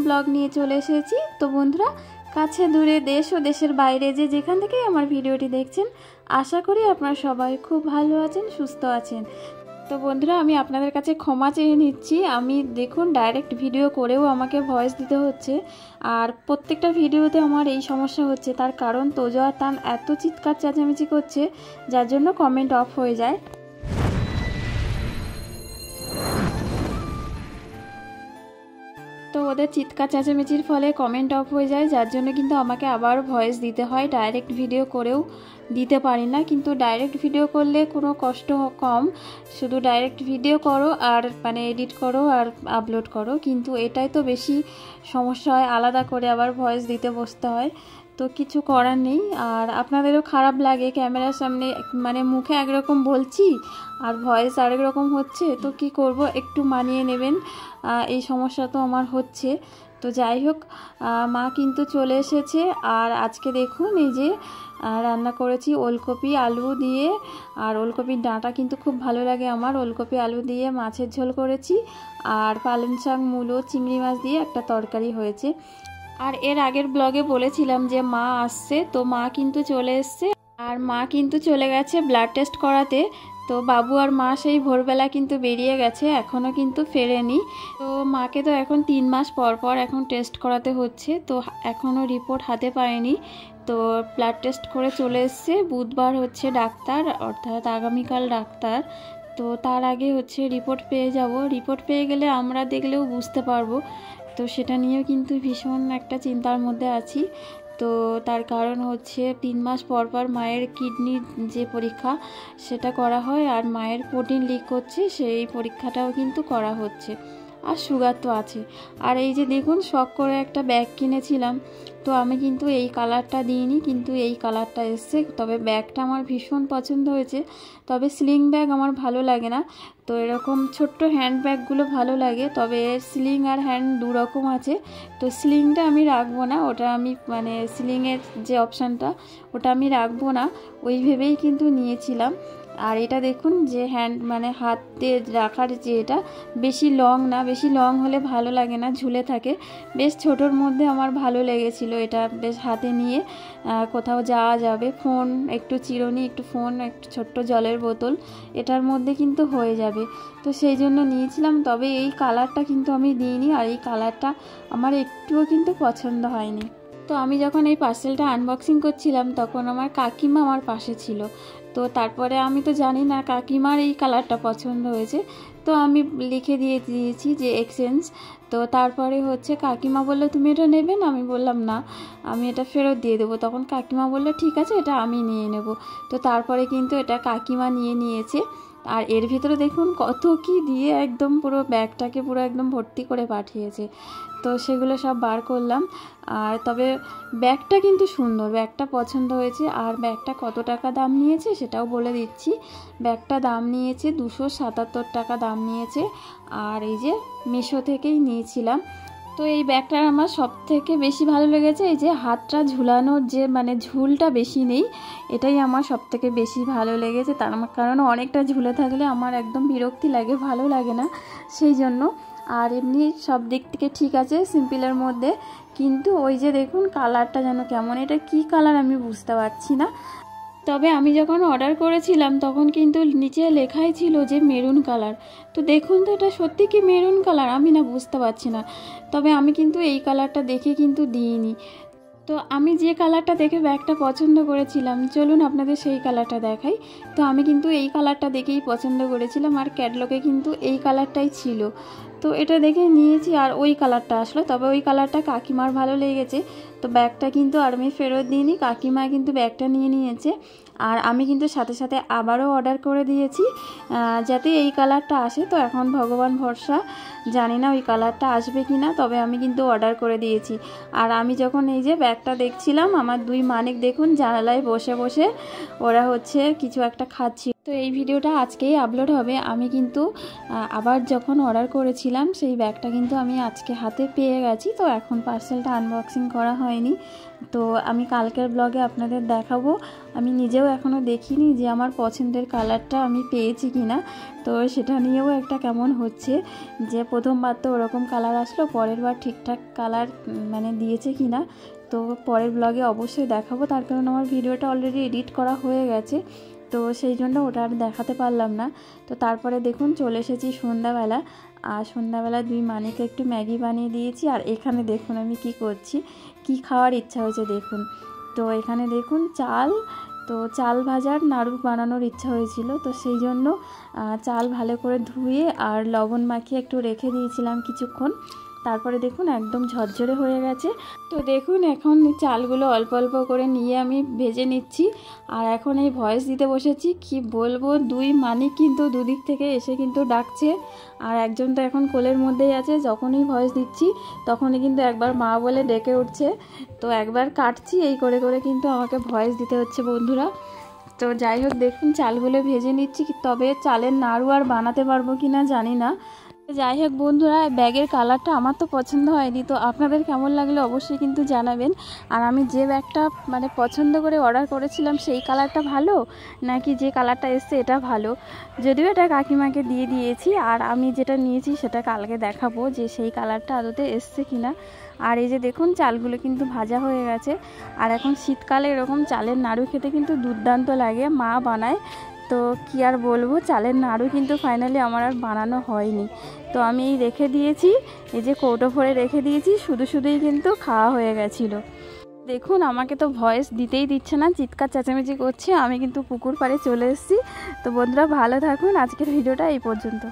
Blog নিয়ে চলে এসেছি। তো বন্ধুরা, কাছে দূরে দেশ ও দেশের বাইরে যে যেখান থেকেই আমার ভিডিওটি দেখছেন, আশা করি আপনারা সবাই খুব ভালো আছেন, সুস্থ আছেন। তো বন্ধুরা, আমি আপনাদের কাছে ক্ষমা চেয়ে নিচ্ছি। আমি দেখুন ডাইরেক্ট ভিডিও করেও আমাকে ভয়েস দিতে হচ্ছে, আর প্রত্যেকটা ভিডিওতে আমার এই সমস্যা হচ্ছে। তার কারণ তোজো আর তান এত চিৎকার চেঁচামেচি করছে, যার জন্য কমেন্ট অফ হয়ে যায়। তো ওদের চিৎকার চেঁচামেচির ফলে কমেন্ট অফ হয়ে যায়, যার জন্য কিন্তু আমাকে আবার ভয়েস দিতে হয়। ডাইরেক্ট ভিডিও করেও দিতে পারি না, কিন্তু ডাইরেক্ট ভিডিও করলে কোনো কষ্ট কম, শুধু ডাইরেক্ট ভিডিও করো আর মানে এডিট করো আর আপলোড করো। কিন্তু এটাই তো বেশি সমস্যা হয়, আলাদা করে আবার ভয়েস দিতে বসতে হয়। তো কিছু করার নেই। আর আপনাদেরও খারাপ লাগে ক্যামেরার সামনে, মানে মুখে একরকম বলছি আর ভয়েস আরেক রকম হচ্ছে। তো কি করব, একটু মানিয়ে নেবেন, এই সমস্যা তো আমার হচ্ছে। তো যাই হোক, মা কিন্তু চলে এসেছে। আর আজকে দেখুন এই যে রান্না করেছি ওলকপি আলু দিয়ে, আর ওলকপির ডাঁটা কিন্তু খুব ভালো লাগে আমার। ওলকপি আলু দিয়ে মাছের ঝোল করেছি, আর পালং শাক মূলো চিংড়ি মাছ দিয়ে একটা তরকারি হয়েছে। আর এর আগের ব্লগে বলেছিলাম যে মা আসছে, তো মা কিন্তু চলে এসছে। আর মা কিন্তু চলে গেছে ব্লাড টেস্ট করাতে। তো বাবু আর মা সেই ভোরবেলা কিন্তু বেরিয়ে গেছে, এখনও কিন্তু ফেরেনি। তো মাকে তো এখন 3 মাস পর পর এখন টেস্ট করাতে হচ্ছে, তো এখনও রিপোর্ট হাতে পায়নি। তো ব্লাড টেস্ট করে চলে এসছে। বুধবার হচ্ছে ডাক্তার, অর্থাৎ আগামীকাল ডাক্তার। তো তার আগে হচ্ছে রিপোর্ট পেয়ে যাব। রিপোর্ট পেয়ে গেলে আমরা দেখলেও বুঝতে পারবো। তো সেটা নিয়েও কিন্তু ভীষণ একটা চিন্তার মধ্যে আছি। তো তার কারণ হচ্ছে 3 মাস পর পর মায়ের কিডনির যে পরীক্ষা সেটা করা হয়, আর মায়ের প্রোটিন লিক হচ্ছে, সেই পরীক্ষাটাও কিন্তু করা হচ্ছে। আর সুগার তো আছে। আর এই যে দেখুন, শখ করে একটা ব্যাগ কিনেছিলাম, তো আমি কিন্তু এই কালারটা দিইনি, কিন্তু এই কালারটা এসছে। তবে ব্যাগটা আমার ভীষণ পছন্দ হয়েছে। তবে স্লিং ব্যাগ আমার ভালো লাগে না। তো এরকম ছোট্ট হ্যান্ড ব্যাগগুলো ভালো লাগে। তবে স্লিং আর হ্যান্ড দু রকম আছে। তো স্লিংটা আমি রাখবো না, ওটা আমি মানে স্লিংয়ের যে অপশানটা ওটা আমি রাখবো না, ওই ভেবেই কিন্তু নিয়েছিলাম। আর এটা দেখুন যে হ্যান্ড মানে হাতে রাখার যে এটা বেশি লং না, বেশি লং হলে ভালো লাগে না, ঝুলে থাকে। বেশ ছোটোর মধ্যে আমার ভালো লেগেছিল এটা, বেশ হাতে নিয়ে কোথাও যাওয়া যাবে। ফোন একটু চিরুনি, একটু ফোন, একটু ছোট্ট জলের বোতল, এটার মধ্যে কিন্তু হয়ে যাবে। তো সেই জন্য নিয়েছিলাম। তবে এই কালারটা কিন্তু আমি দিইনি, আর এই কালারটা আমার একটুও কিন্তু পছন্দ হয়নি। তো আমি যখন এই পার্সেলটা আনবক্সিং করছিলাম, তখন আমার কাকিমা আমার পাশে ছিল। তো তারপরে আমি তো জানি না কাকিমার এই কালারটা পছন্দ হয়েছে, তো আমি লিখে দিয়েছি যে এক্সচেঞ্জ। তো তারপরে হচ্ছে কাকিমা বললো তুমি এটা নেবে না, আমি বললাম না, আমি এটা ফেরত দিয়ে দেবো। তখন কাকিমা বললো ঠিক আছে, এটা আমি নিয়ে নেব। তো তারপরে কিন্তু এটা কাকিমা নিয়ে নিয়েছে। আর এর ভিতরে দেখুন কত কি দিয়ে একদম পুরো ব্যাগটাকে পুরো একদম ভর্তি করে পাঠিয়েছে। তো সেগুলো সব বার করলাম। আর তবে ব্যাগটা কিন্তু সুন্দর, ব্যাগটা পছন্দ হয়েছে। আর ব্যাগটা কত টাকা দাম নিয়েছে সেটাও বলে দিচ্ছি। ব্যাগটা দাম নিয়েছে 277 টাকা দাম নিয়েছে। আর এই যে মিশো থেকেই নিয়েছিলাম। তো এই ব্যাগটার আমার সব থেকে বেশি ভালো লেগেছে এই যে হাতটা ঝুলানোর যে মানে ঝুলটা বেশি নেই, এটাই আমার সব থেকে বেশি ভালো লেগেছে। তার কারণ অনেকটা ঝুলে থাকলে আমার একদম বিরক্তি লাগে, ভালো লাগে না, সেই জন্য। আর এমনি সব দিক থেকে ঠিক আছে সিম্পলের মধ্যে, কিন্তু ওই যে দেখুন কালারটা যেন কেমন, এটা কি কালার আমি বুঝতে পারছি না। তবে আমি যখন অর্ডার করেছিলাম তখন কিন্তু নিচে লেখাই ছিল যে মেরুন কালার। তো দেখুন তো এটা সত্যি কি মেরুন কালার, আমি না বুঝতে পারছি না। তবে আমি কিন্তু এই কালারটা দেখে কিন্তু দিইনি। তো আমি যে কালারটা দেখে ব্যাগটা পছন্দ করেছিলাম, চলুন আপনাদের সেই কালারটা দেখাই। তো আমি কিন্তু এই কালারটা দেখেই পছন্দ করেছিলাম, আর ক্যাটলগে কিন্তু এই কালারটাই ছিল। তো এটা দেখে নিয়েছি, আর ওই কালারটা আসলো। তবে ওই কালারটা কাকিমার ভালো লেগেছে। তো ব্যাগটা কিন্তু আর আমি ফেরত দিইনি, কাকিমা কিন্তু ব্যাগটা নিয়ে নিয়েছে। আর আমি কিন্তু সাথে সাথে আবারও অর্ডার করে দিয়েছি যাতে এই কালারটা আসে। তো এখন ভগবান ভরসা, জানি না ওই কালারটা আসবে কি না, তবে আমি কিন্তু অর্ডার করে দিয়েছি। আর আমি যখন এই যে ব্যাগটা দেখছিলাম, আমার 2 মানিক দেখুন জানালায় বসে বসে ওরা হচ্ছে কিছু একটা খাচ্ছিল। তো এই ভিডিওটা আজকেই আপলোড হবে। আমি কিন্তু আবার যখন অর্ডার করেছিলাম সেই ব্যাগটা কিন্তু আমি আজকে হাতে পেয়ে গেছি। তো এখন পার্সেলটা আনবক্সিং করা হয়নি, তো আমি কালকের ব্লগে আপনাদের দেখাবো। আমি নিজেও এখনও দেখিনি যে আমার পছন্দের কালারটা আমি পেয়েছি কিনা। তো সেটা নিয়েও একটা কেমন হচ্ছে যে প্রথমবার তো ওরকম কালার আসলো, পরের বার ঠিকঠাক কালার মানে দিয়েছে কিনা। তো পরের ব্লগে অবশ্যই দেখাবো, তার কারণ আমার ভিডিওটা অলরেডি এডিট করা হয়ে গেছে, তো সেই জন্য ওটা আর দেখাতে পারলাম না। তো তারপরে দেখুন চলে এসেছি সন্ধ্যাবেলা, আর সন্ধ্যাবেলা দুই মানিকে একটু ম্যাগি বানিয়ে দিয়েছি। আর এখানে দেখুন আমি কি করছি, কি খাওয়ার ইচ্ছা হয়েছে দেখুন। তো এখানে দেখুন চাল, তো চাল ভাজার নাড়ু বানানোর ইচ্ছা হয়েছিল, তো সেই জন্য চাল ভালো করে ধুয়ে আর লবণ মাখিয়ে একটু রেখে দিয়েছিলাম কিছুক্ষণ। তারপরে দেখুন একদম ঝরঝরে হয়ে গেছে। তো দেখুন এখন চালগুলো অল্প অল্প করে নিয়ে আমি ভেজে নিচ্ছি, আর এখন এই ভয়েস দিতে বসেছি। কি বলবো, দুই মানিক কিন্তু দুদিক থেকে এসে কিন্তু ডাকছে, আর একজন তো এখন কোলের মধ্যেই আছে। যখনই ভয়েস দিচ্ছি তখনই কিন্তু একবার মা বলে ডেকে উঠছে, তো একবার কাটছি, এই করে করে কিন্তু আমাকে ভয়েস দিতে হচ্ছে বন্ধুরা। তো যাই হোক দেখুন চালগুলো ভেজে নিচ্ছি, তবে চালের নাড়ু আর বানাতে পারবো কি না জানি না। যাই হোক বন্ধুরা, ব্যাগের কালারটা আমার তো পছন্দ হয়নি, তো আপনাদের কেমন লাগলো অবশ্যই কিন্তু জানাবেন। আর আমি যে ব্যাগটা মানে পছন্দ করে অর্ডার করেছিলাম সেই কালারটা ভালো নাকি যে কালারটা এসছে এটা ভালো, যদিও এটা কাকিমাকে দিয়ে দিয়েছি। আর আমি যেটা নিয়েছি সেটা কালকে দেখাবো যে সেই কালারটা আদতে এসছে কিনা। আর এই যে দেখুন চালগুলো কিন্তু ভাজা হয়ে গেছে। আর এখন শীতকালে এরকম চালের নাড়ু খেতে কিন্তু দুর্দান্ত লাগে, মা বানায়। তো কি আর বলবো, চালের নাড়ু কিন্তু ফাইনালি আমার আর বানানো হয়নি। তো আমি রেখে দিয়েছি, এই যে কৌটো ভরে রেখে দিয়েছি, শুধু শুধুই কিন্তু খাওয়া হয়ে গেছিলো। দেখুন আমাকে তো ভয়েস দিতেই দিচ্ছে না, চিৎকার চেঁচামেচি করছে। আমি কিন্তু পুকুর পাড়ে চলে এসেছি। তো বন্ধুরা ভালো থাকুন, আজকের ভিডিওটা এই পর্যন্ত।